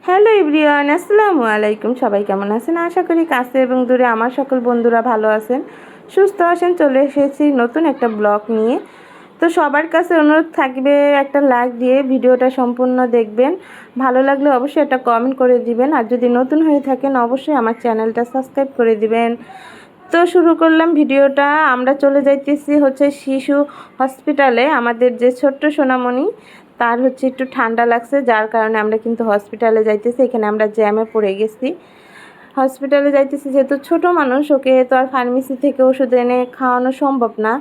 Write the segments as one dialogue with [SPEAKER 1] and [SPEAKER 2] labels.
[SPEAKER 1] Hello everyone, আসসালামু আলাইকুম। সবাই কেমন আছেন? আশা করি কাছে এবং দূরে আমার সকল বন্ধুরা ভালো আছেন, সুস্থ আছেন। চলে এসেছি নতুন একটা ব্লগ নিয়ে। তো সবার কাছে অনুরোধ থাকবে একটা লাইক দিয়ে ভিডিওটা সম্পূর্ণ দেখবেন। ভালো লাগলে অবশ্যই একটা কমেন্ট করে দিবেন, আর যদি নতুন হয়ে থাকেন অবশ্যই আমার চ্যানেলটা সাবস্ক্রাইব করে দিবেন। তো শুরু করলাম ভিডিওটা। আমরা চলে যাইতেছি শিশু হসপিটালে। আমাদের যে ছোট্ট সোনামণি, তার একটু ঠান্ডা লাগছে, যার কারণে আমরা কিন্তু হসপিটালে যাইতেছি। এখানে আমরা জ্যামে পড়ে গেছি। হসপিটালে যাইতেছি যেহেতু ছোট মানুষ, ওকে তো আর ফার্মেসি থেকে ওষুধ এনে খাওয়ানো সম্ভব না।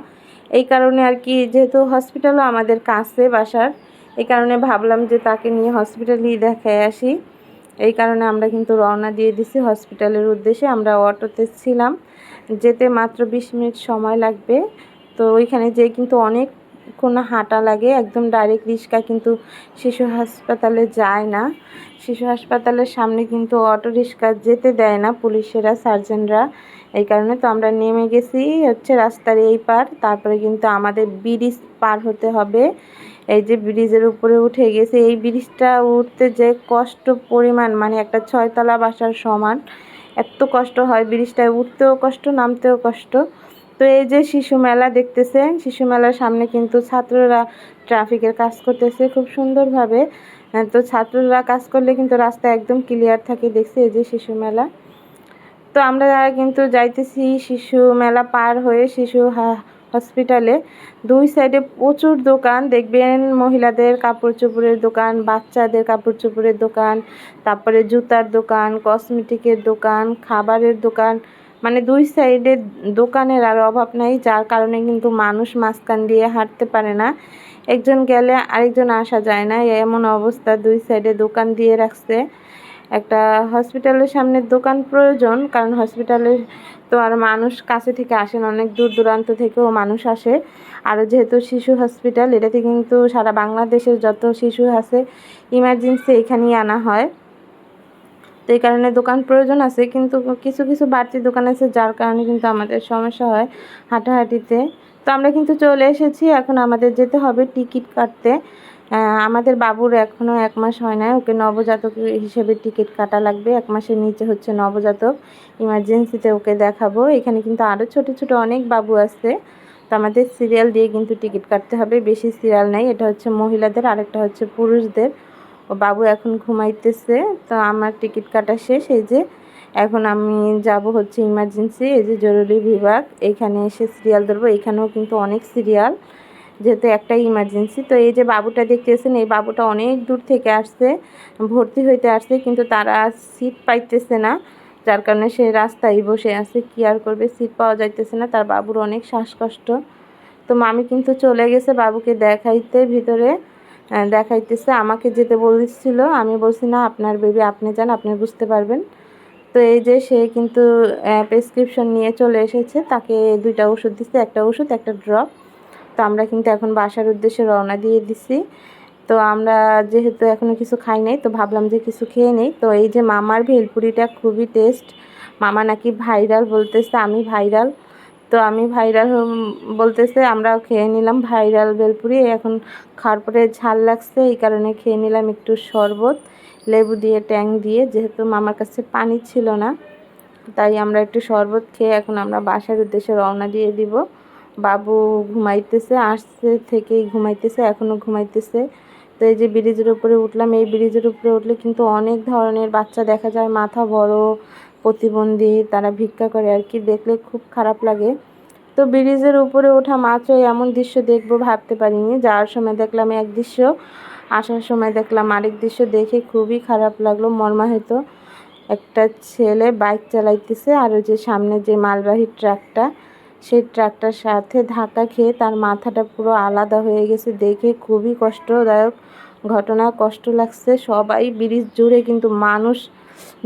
[SPEAKER 1] এই কারণে আর কি, যেহেতু হসপিটালও আমাদের কাছে বাসার, এই কারণে ভাবলাম যে তাকে নিয়ে হসপিটালেই দেখায় আসি। এই কারণে আমরা কিন্তু রওনা দিয়ে দিছি হসপিটালের উদ্দেশ্যে। আমরা অটোতে ছিলাম, যেতে মাত্র 20 মিনিট সময় লাগবে। তো ওইখানে যেয়ে কিন্তু অনেকক্ষণ হাঁটা লাগে, একদম ডাইরেক্ট রিক্সা কিন্তু শিশু হাসপাতালে যায় না। শিশু হাসপাতালের সামনে কিন্তু অটো রিক্সা যেতে দেয় না পুলিশেরা, সার্জেনরা। এই কারণে তো আমরা নেমে গেছি রাস্তার এই পার। তারপরে কিন্তু আমাদের ব্রিজ পার হতে হবে। এই যে ব্রিজের উপরে উঠে গেছে, এই ব্রিজটা উঠতে যে কষ্ট পরিমাণ, মানে একটা 6 তলা বাসার সমান। এত কষ্ট হয়, ব্রিজটায় উঠতেও কষ্ট, নামতেও কষ্ট। তো এই যে শিশু মেলা দেখতেছেন, শিশু মেলার সামনে কিন্তু ছাত্ররা ট্রাফিকের কাজ করতেছে খুব সুন্দরভাবে। তো ছাত্ররা কাজ করলে কিন্তু রাস্তা একদম ক্লিয়ার থাকে। দেখছি এই যে শিশু মেলা। তো আমরা কিন্তু যাইতেছি শিশু মেলা পার হয়ে শিশু হসপিটালে। দুই সাইডে প্রচুর দোকান দেখবেন, মহিলাদের কাপড় চোপড়ের দোকান, বাচ্চাদের কাপড় চোপড়ের দোকান, তারপরে জুতার দোকান, কসমেটিকের দোকান, খাবারের দোকান। মানে দুই সাইডে দোকানের আর অভাব নাই, যার কারণে কিন্তু মানুষ মাঝখান দিয়ে হাঁটতে পারে না। একজন গেলে আরেকজন আসা যায় না, এমন অবস্থা। দুই সাইডে দোকান দিয়ে রাখছে। একটা হসপিটালের সামনে দোকান প্রয়োজন, কারণ হসপিটালে তো আর মানুষ কাছে থেকে আসেন, অনেক দূর দূরান্ত থেকেও মানুষ আসে। আর যেহেতু শিশু হসপিটাল, এটাতে কিন্তু সারা বাংলাদেশের যত শিশু আছে ইমার্জেন্সি এখানেই আনা হয়। তো এই কারণে দোকান প্রয়োজন আছে, কিন্তু কিছু কিছু বাড়তি দোকান আছে, যার কারণে কিন্তু আমাদের সমস্যা হয় হাঁটাহাঁটিতে। তো আমরা কিন্তু চলে এসেছি, এখন আমাদের যেতে হবে টিকিট কাটতে। আমাদের বাবুর এখনও 1 মাস হয় না, ওকে নবজাতক হিসেবে টিকিট কাটা লাগবে। 1 মাসের নিচে নবজাতক, ইমার্জেন্সিতে ওকে দেখাবো। এখানে কিন্তু আরও ছোট ছোট অনেক বাবু আছে। তো আমাদের সিরিয়াল দিয়ে কিন্তু টিকিট কাটতে হবে, বেশি সিরিয়াল নেই। এটা মহিলাদের, আরেকটা পুরুষদের। ও বাবু এখন ঘুমাইতেছে। তো আমার টিকিট কাটা শেষ। এই যে এখন আমি যাব ইমার্জেন্সি, এই যে জরুরি বিভাগ। এইখানে এসে সিরিয়াল ধরবো। এখানেও কিন্তু অনেক সিরিয়াল, যেহেতু একটাই ইমার্জেন্সি। তো এই যে বাবুটা দেখতেছেন, এই বাবুটা অনেক দূর থেকে আসছে, ভর্তি হইতে আসছে, কিন্তু তারা সিট পাইতেছে না, যার কারণে সে রাস্তায় বসে আছে। কি আর করবে, সিট পাওয়া যাইতেছে না, তার বাবুর অনেক শ্বাসকষ্ট। তো মামি কিন্তু চলে গেছে বাবুকে দেখাইতে ভিতরে। দেখাইতেছে, আমাকে যেতে বলছিল, আমি বলছি না, আপনার বেবি আপনি যান, আপনি বুঝতে পারবেন। তো এই যে সে কিন্তু প্রেসক্রিপশন নিয়ে চলে এসেছে, তাকে 2টা ওষুধ দিচ্ছে, একটা ওষুধ একটা ড্রপ। তো আমরা কিন্তু এখন বাসার উদ্দেশ্যে রওনা দিয়ে দিছি। তো আমরা যেহেতু এখনও কিছু খাই নাই, তো ভাবলাম যে কিছু খেয়ে নেই। তো এই যে মামার ভেলপুরিটা খুবই টেস্ট। মামা নাকি ভাইরাল বলতেছে, আমি ভাইরাল। তো আমি ভাইরাল বলতেছে, আমরাও খেয়ে নিলাম ভাইরাল ভেলপুরি। এখন খাওয়ার পরে ঝাল লাগছে, এই কারণে খেয়ে নিলাম একটু শরবত, লেবু দিয়ে, ট্যাং দিয়ে। যেহেতু মামার কাছে পানি ছিল না, তাই আমরা একটু শরবত খেয়ে এখন আমরা বাসার উদ্দেশ্যে রওনা দিয়ে দিব। বাবু ঘুমাইতেছে, আসছে থেকেই ঘুমাইতেছে, এখনও ঘুমাইতেছে। তো এই যে ব্রিজের উপরে উঠলাম। এই ব্রিজের উপরে উঠলে কিন্তু অনেক ধরনের বাচ্চা দেখা যায়, মাথা বড়, প্রতিবন্ধী, তারা ভিক্ষা করে আর কি, দেখলে খুব খারাপ লাগে। তো ব্রিজের উপরে ওঠা মাত্রই এমন দৃশ্য দেখবো ভাবতে পারিনি। যাওয়ার সময় দেখলাম এক দৃশ্য, আসার সময় দেখলাম আরেক দৃশ্য, দেখে খুবই খারাপ লাগলো, মর্মাহত। একটা ছেলে বাইক চালাইতেছে, আর ওই যে সামনে যে মালবাহী ট্রাকটা, সেই ট্রাকটার সাথে ধাক্কা খেয়ে তার মাথাটা পুরো আলাদা হয়ে গেছে। দেখে খুবই কষ্টদায়ক ঘটনা, কষ্ট লাগছে। সবাই ব্রিজ জুড়ে কিন্তু মানুষ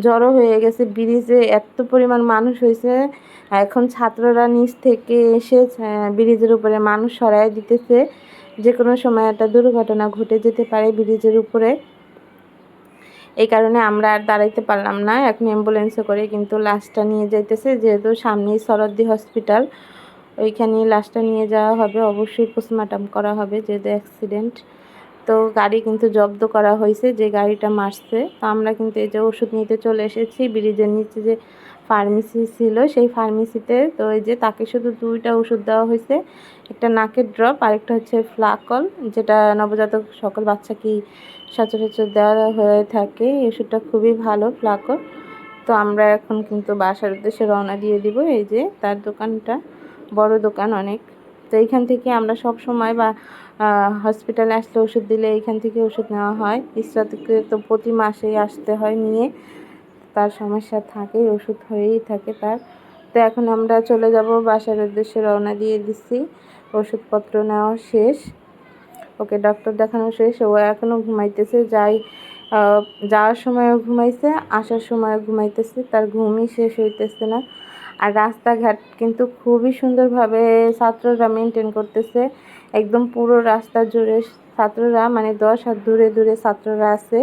[SPEAKER 1] জড়ো হয়ে গেছে, ব্রিজে এত পরিমাণ মানুষ হয়েছে। এখন ছাত্ররা নিচ থেকে এসে ব্রিজের উপরে মানুষ সরাই দিতেছে, যে কোনো সময় একটা দুর্ঘটনা ঘটে যেতে পারে ব্রিজের উপরে। এই কারণে আমরা আর দাঁড়াইতে পারলাম না, এখন অ্যাম্বুলেন্সে করে কিন্তু লাশটা নিয়ে যাইতেছে। যেহেতু সামনেই সরদ্দি হসপিটাল, ওইখানে লাশটা নিয়ে যাওয়া হবে, অবশ্যই পোস্টমর্টম করা হবে যেহেতু অ্যাক্সিডেন্ট। তো গাড়ি কিন্তু জব্দ করা হয়েছে, যে গাড়িটা মারছে। তো আমরা কিন্তু এই যে ওষুধ নিতে চলে এসেছি ব্রিজের নিচে যে ফার্মেসি ছিল সেই ফার্মেসিতে। তো এই যে তাকে শুধু 2টা ওষুধ দেওয়া হয়েছে, একটা নাকের ড্রপ আর একটা হচ্ছে ফ্লাকল, যেটা নবজাতক সকল বাচ্চাকেই সচরাচর দেওয়া হয়ে থাকে। এই ওষুধটা খুবই ভালো, ফ্লাকল। তো আমরা এখন কিন্তু বাসার উদ্দেশ্যে রওনা দিয়ে দিব। এই যে তার দোকানটা, বড় দোকান অনেক। তো এইখান থেকে আমরা সব সময় বা হসপিটালে আসলে ওষুধ দিলে এইখান থেকে ওষুধ নেওয়া হয়। ইসরাতকে তো প্রতি মাসেই আসতে হয় নিয়ে, তার সমস্যা থাকে, ওষুধ হয়েই থাকে তার। তো এখন আমরা চলে যাব বাসার উদ্দেশ্যে, রওনা দিয়ে দিচ্ছি। ওষুধপত্র নেওয়া শেষ, ওকে ডক্টর দেখানো শেষ। ও এখনও ঘুমাইতেছে, যাওয়ার সময়ও ঘুমাইছে, আসার সময়ও ঘুমাইতেছে, তার ঘুমই শেষ হইতেছে না। আর রাস্তাঘাট কিন্তু খুবই সুন্দরভাবে ছাত্ররা মেনটেন করতেছে, একদম পুরো রাস্তা জুড়ে ছাত্ররা, মানে 10 হাত দূরে দূরে ছাত্ররা আছে।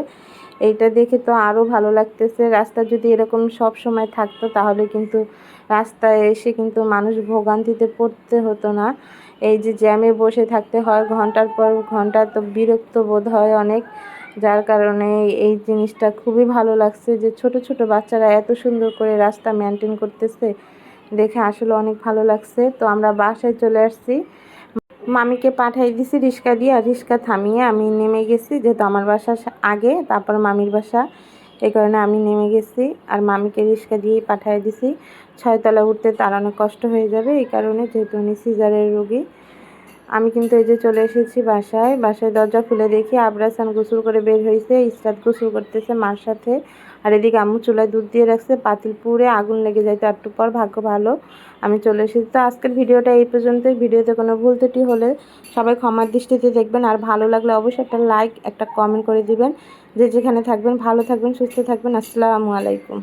[SPEAKER 1] এইটা দেখে তো আরও ভালো লাগতেছে। রাস্তা যদি এরকম সব সময় থাকতো তাহলে কিন্তু রাস্তায় এসে কিন্তু মানুষ ভোগান্তিতে পড়তে হতো না। এই যে জ্যামে বসে থাকতে হয় ঘন্টার পর ঘন্টা, তো বিরক্ত বোধ হয় অনেক। যার কারণে এই জিনিসটা খুবই ভালো লাগছে যে ছোট ছোট বাচ্চারা এত সুন্দর করে রাস্তা মেনটেন করতেছে, দেখে আসলে অনেক ভালো লাগছে। তো আমরা বাসায় চলে আসছি, মামিকে পাঠাই দিছি রিক্সা দিয়ে, আর রিক্সা থামিয়ে আমি নেমে গেছি, যেহেতু আমার বাসা আগে তারপর মামির বাসা, এই কারণে আমি নেমে গেছি আর মামিকে রিক্সা দিয়েই পাঠিয়ে দিছি। 6তলা উঠতে তার অনেক কষ্ট হয়ে যাবে, এই কারণে, যেহেতু উনি সিজারের রোগী। আমি কিন্তু এই যে চলে এসেছি বাসায়। দরজা খুলে দেখি আবরাসান গোসল করে বের হয়েছে, ইসরাত গোসল করতেছে মার সাথে। আর এদিকে আম্মু চুলায় দুধ দিয়ে রাখছে, পাতিল পুড়ে আগুন লেগে যাইতে একটু পর, ভাগ্য ভালো আমি চলে এসেছি। তো আজকের ভিডিওটা এই পর্যন্তই। ভিডিওতে কোনো ভুল ত্রুটি হলে সবাই ক্ষমার দৃষ্টিতে দেখবেন, আর ভালো লাগলে অবশ্যই একটা লাইক, একটা কমেন্ট করে দিবেন। যে যেখানে থাকবেন ভালো থাকবেন, সুস্থ থাকবেন। আসসালামু আলাইকুম।